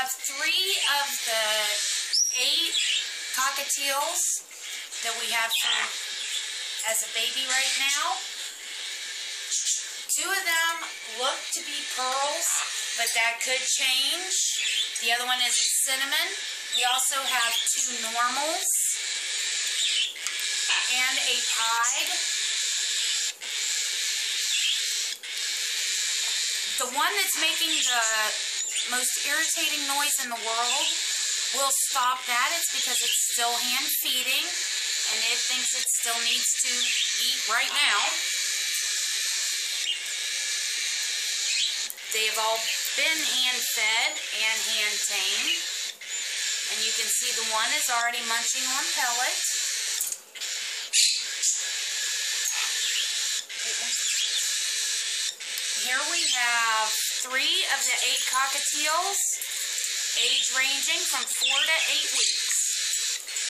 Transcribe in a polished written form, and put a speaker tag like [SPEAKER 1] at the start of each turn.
[SPEAKER 1] have 3 of the 8 cockatiels that we have as a baby right now. 2 of them look to be pearls, but that could change. The other one is cinnamon. We also have 2 normals and a pied. The one that's making the most irritating noise in the world, we'll stop that. It's because it's still hand feeding and it thinks it still needs to eat right now. They've all been hand fed and hand tamed. And you can see the one is already munching on pellets. Here we have 3 of the 8 cockatiels, age ranging from 4 to 8 weeks.